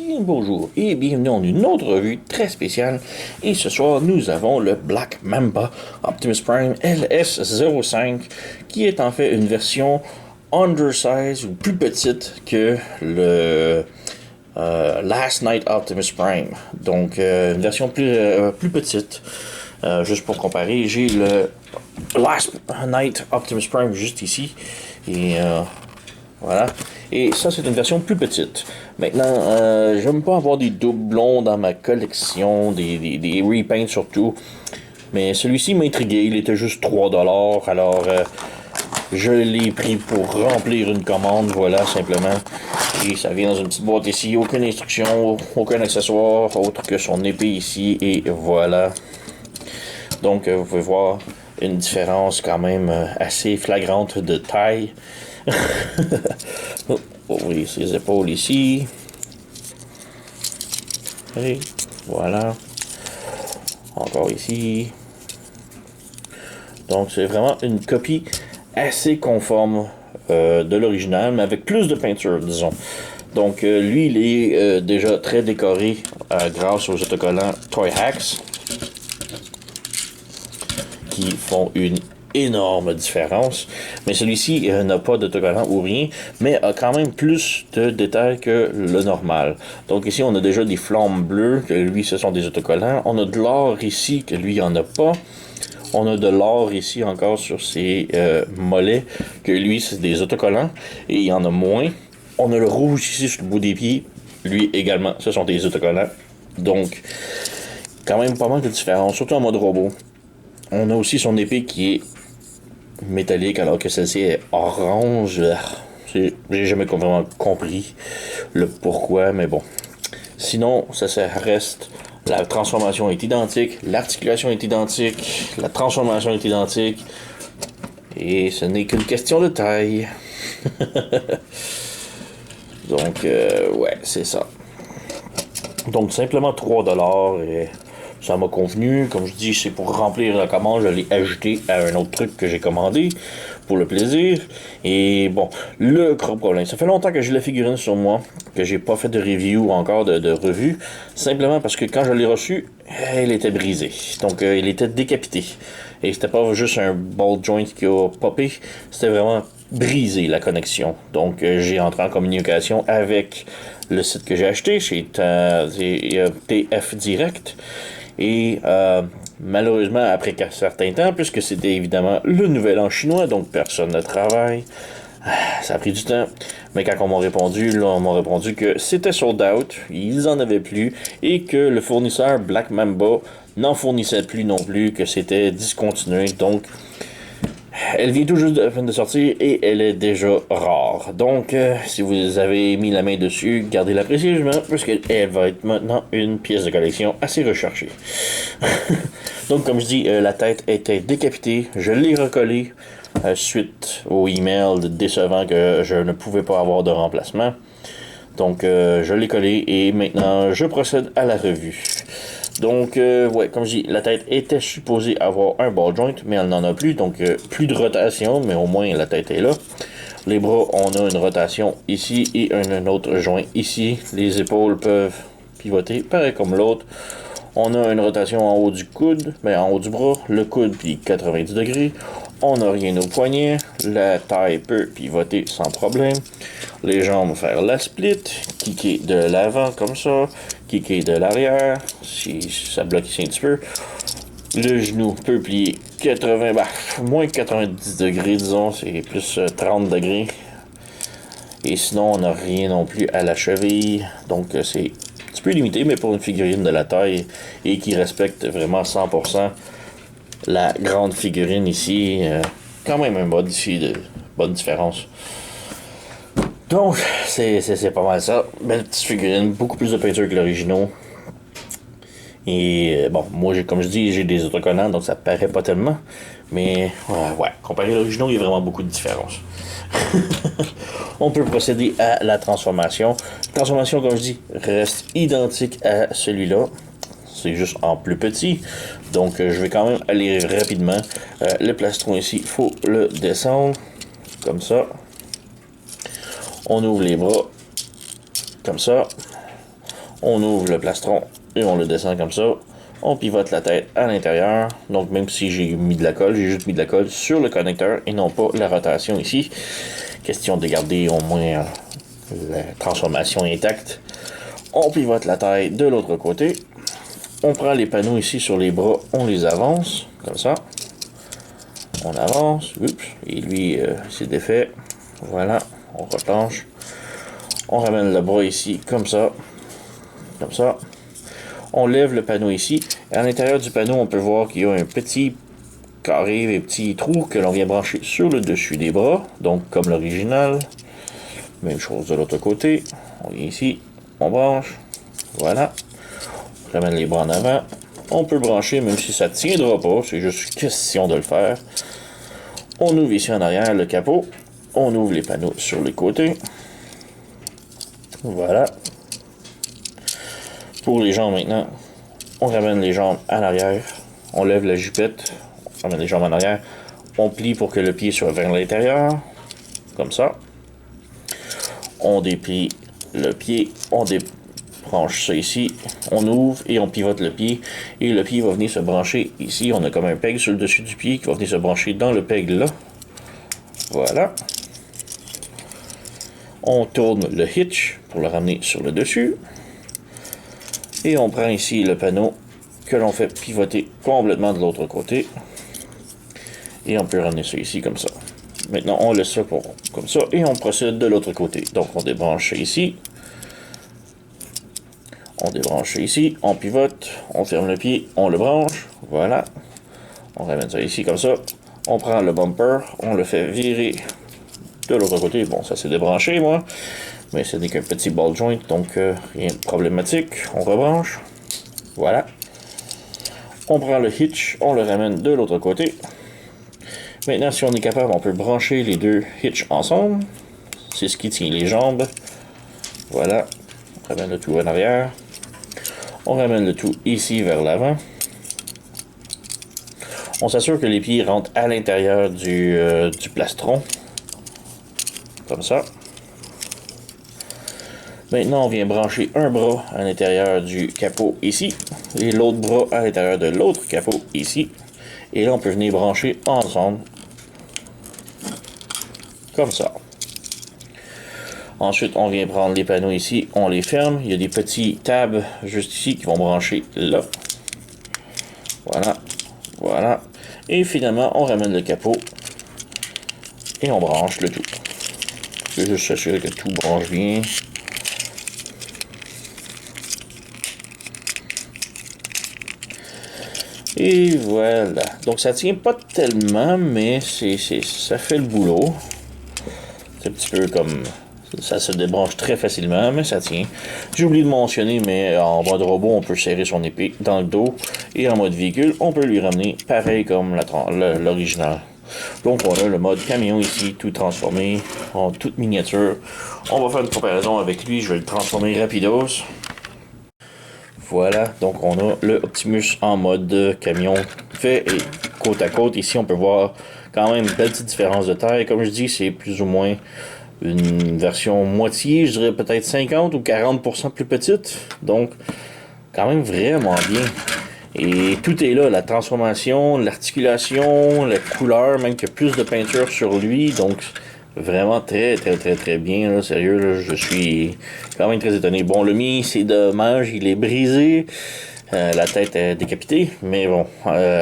Bien bonjour et bienvenue dans une autre revue très spéciale. Et ce soir, nous avons le Black Mamba Optimus Prime LS05 qui est en fait une version undersize ou plus petite que le Last Night Optimus Prime. Donc, une version plus petite. Juste pour comparer, j'ai le Last Night Optimus Prime juste ici. Et voilà. Et ça, c'est une version plus petite. Maintenant, j'aime pas avoir des doublons dans ma collection, des repaints surtout. Mais celui-ci m'a intrigué. Il était juste 3$. Alors, je l'ai pris pour remplir une commande. Voilà, simplement. Et ça vient dans une petite boîte ici. Aucune instruction, aucun accessoire autre que son épée ici. Et voilà. Donc, vous pouvez voir une différence quand même assez flagrante de taille. Ouvrir ses épaules ici. Et voilà. Encore ici. Donc, c'est vraiment une copie assez conforme de l'original, mais avec plus de peinture, disons. Donc, lui, il est déjà très décoré grâce aux autocollants Toy Hacks, qui font une énorme différence. Mais celui-ci n'a pas d'autocollant ou rien, mais a quand même plus de détails que le normal. Donc ici, on a déjà des flammes bleues, que lui, ce sont des autocollants. On a de l'or ici, que lui, il n'y en a pas. On a de l'or ici encore sur ses mollets, que lui, c'est des autocollants, et il y en a moins. On a le rouge ici sur le bout des pieds, lui également, ce sont des autocollants. Donc, quand même pas mal de différence, surtout en mode robot. On a aussi son épée qui est métallique alors que celle-ci est orange. J'ai jamais vraiment compris le pourquoi, mais bon. Sinon, ça reste. La transformation est identique, l'articulation est identique, la transformation est identique. Et ce n'est qu'une question de taille. Donc, ouais, c'est ça. Donc, simplement 3$. Et ça m'a convenu. Comme je dis, c'est pour remplir la commande. Je l'ai ajouté à un autre truc que j'ai commandé pour le plaisir. Et bon, le gros problème. Ça fait longtemps que j'ai la figurine sur moi, que j'ai pas fait de review encore, de revue. Simplement parce que quand je l'ai reçu, elle était brisée. Donc, il était décapité. Et c'était pas juste un ball joint qui a popé. C'était vraiment brisé, la connexion. Donc, j'ai entré en communication avec le site que j'ai acheté, chez TF Direct. Et malheureusement, après un certain temps, puisque c'était évidemment le nouvel an chinois, donc personne ne travaille, ça a pris du temps. Mais quand on m'a répondu, là, on m'a répondu que c'était sold out, ils en avaient plus, et que le fournisseur Black Mamba n'en fournissait plus non plus, que c'était discontinué. Donc, elle vient tout juste de sortir et elle est déjà rare. Donc, si vous avez mis la main dessus, gardez-la précieusement, puisqu'elle va être maintenant une pièce de collection assez recherchée. Donc, comme je dis, la tête était décapitée. Je l'ai recollée suite au email décevant que je ne pouvais pas avoir de remplacement. Donc, je l'ai collée et maintenant, je procède à la revue. Donc, ouais, comme je dis, la tête était supposée avoir un ball joint, mais elle n'en a plus, donc plus de rotation, mais au moins la tête est là. Les bras, on a une rotation ici et un autre joint ici. Les épaules peuvent pivoter, pareil comme l'autre. On a une rotation en haut du coude, mais en haut du bras, le coude puis 90 degrés. On n'a rien au poignet, la taille peut pivoter sans problème. Les jambes faire la split, kicker de l'avant comme ça, kicker de l'arrière, si ça bloque ici un petit peu. Le genou peut plier 80, moins 90 degrés disons, c'est plus 30 degrés. Et sinon, on n'a rien non plus à la cheville, donc c'est un petit peu limité, mais pour une figurine de la taille et qui respecte vraiment 100% la grande figurine ici, quand même un mode ici de bonne différence. Donc, c'est pas mal ça. Belle petite figurine, beaucoup plus de peinture que l'original. Et bon, moi, comme je dis, j'ai des autocollants, donc ça paraît pas tellement. Mais ouais, comparé à l'original, il y a vraiment beaucoup de différence. On peut procéder à la transformation. La transformation, comme je dis, reste identique à celui-là. C'est juste en plus petit. Donc, je vais quand même aller rapidement. Le plastron ici, il faut le descendre. Comme ça. On ouvre les bras. Comme ça. On ouvre le plastron et on le descend comme ça. On pivote la tête à l'intérieur. Donc même si j'ai mis de la colle, j'ai juste mis de la colle sur le connecteur et non pas la rotation ici. Question de garder au moins la transformation intacte. On pivote la taille de l'autre côté. On prend les panneaux ici sur les bras, on les avance, comme ça. On avance, oups, et lui, c'est défait. Voilà, on replanche. On ramène le bras ici, comme ça. Comme ça. On lève le panneau ici. Et à l'intérieur du panneau, on peut voir qu'il y a un petit carré, un petit trou que l'on vient brancher sur le dessus des bras. Donc, comme l'original. Même chose de l'autre côté. On vient ici, on branche. Voilà. On ramène les bras en avant. On peut brancher, même si ça ne tiendra pas. C'est juste question de le faire. On ouvre ici en arrière le capot. On ouvre les panneaux sur les côtés. Voilà. Pour les jambes maintenant, on ramène les jambes en arrière. On lève la jupette. On ramène les jambes en arrière. On plie pour que le pied soit vers l'intérieur. Comme ça. On déplie le pied. On débranche ça ici. On ouvre et on pivote le pied. Et le pied va venir se brancher ici. On a comme un peg sur le dessus du pied qui va venir se brancher dans le peg là. Voilà. On tourne le hitch pour le ramener sur le dessus. Et on prend ici le panneau que l'on fait pivoter complètement de l'autre côté. Et on peut ramener ça ici comme ça. Maintenant, on laisse ça comme ça et on procède de l'autre côté. Donc, on débranche ça ici. On débranche ça ici. On pivote. On ferme le pied. On le branche. Voilà. On ramène ça ici comme ça. On prend le bumper. On le fait virer de l'autre côté. Bon, ça s'est débranché, moi. Mais ce n'est qu'un petit ball joint, donc rien de problématique. On rebranche. Voilà. On prend le hitch, on le ramène de l'autre côté. Maintenant, si on est capable, on peut brancher les deux hitches ensemble. C'est ce qui tient les jambes. Voilà. On ramène le tout en arrière. On ramène le tout ici vers l'avant. On s'assure que les pieds rentrent à l'intérieur du plastron. Comme ça. Maintenant, on vient brancher un bras à l'intérieur du capot ici et l'autre bras à l'intérieur de l'autre capot ici. Et là, on peut venir brancher ensemble comme ça. Ensuite, on vient prendre les panneaux ici, on les ferme. Il y a des petits tabs juste ici qui vont brancher là. Voilà, voilà. Et finalement, on ramène le capot et on branche le tout. Je vais juste s'assurer que tout branche bien. Et voilà. Donc ça tient pas tellement, mais ça fait le boulot. C'est un petit peu comme... Ça se débranche très facilement, mais ça tient. J'ai oublié de mentionner, mais en mode robot, on peut serrer son épée dans le dos. Et en mode véhicule, on peut lui ramener pareil comme l'original. Donc on a le mode camion ici, tout transformé, en toute miniature. On va faire une comparaison avec lui, je vais le transformer rapidos. Voilà, donc on a le Optimus en mode camion fait et côte à côte. Ici, on peut voir quand même une belle petite différence de taille. Comme je dis, c'est plus ou moins une version moitié, je dirais peut-être 50 ou 40% plus petite. Donc, quand même vraiment bien. Et tout est là, la transformation, l'articulation, la couleur, même qu'il y a plus de peinture sur lui. Donc, vraiment très bien, là, sérieux, là, je suis quand même très étonné. Bon, le mien, c'est dommage, il est brisé, la tête est décapitée, mais bon,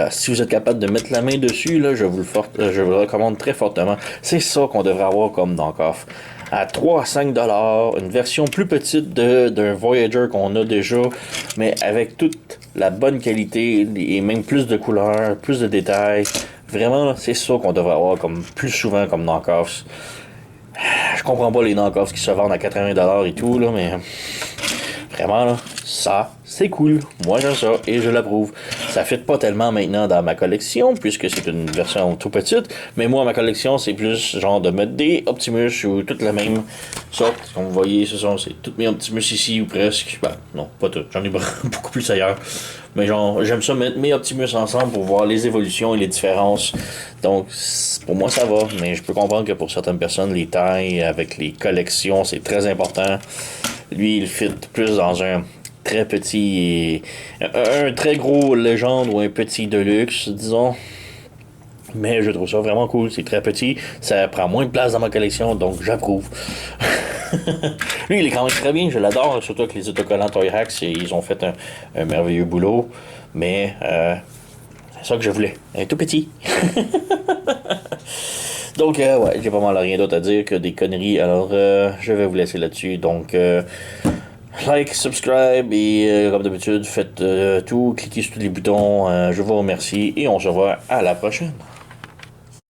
si vous êtes capable de mettre la main dessus, là, je vous le recommande très fortement. C'est ça qu'on devrait avoir comme dans KOF. À 3 à 5 $, une version plus petite d'un Voyager qu'on a déjà, mais avec toute la bonne qualité et même plus de couleurs, plus de détails. Vraiment, c'est ça qu'on devrait avoir comme plus souvent comme knockoffs. Je comprends pas les knockoffs qui se vendent à 80 $ et tout, là, mais vraiment, là, ça, c'est cool. Moi, j'aime ça et je l'approuve. Ça fit pas tellement maintenant dans ma collection, puisque c'est une version tout petite, mais moi, ma collection, c'est plus genre de mettre des Optimus ou toutes la même sorte. Comme vous voyez, c'est toutes mes Optimus ici ou presque. Ben, non, pas toutes. J'en ai beaucoup plus ailleurs. Mais genre, j'aime ça mettre mes Optimus ensemble pour voir les évolutions et les différences. Donc, pour moi, ça va. Mais je peux comprendre que pour certaines personnes, les tailles avec les collections, c'est très important. Lui, il fit plus dans un très petit, un très gros légende ou un petit deluxe, disons. Mais je trouve ça vraiment cool, c'est très petit, ça prend moins de place dans ma collection, donc j'approuve. Lui, il est quand même très bien, je l'adore, surtout avec les autocollants Toy Hacks, ils ont fait un merveilleux boulot. Mais c'est ça que je voulais, un tout petit. Donc, ouais, j'ai pas mal rien d'autre à dire que des conneries, alors je vais vous laisser là-dessus. Donc, like, subscribe et comme d'habitude, faites tout, cliquez sur tous les boutons. Je vous remercie et on se revoit à la prochaine.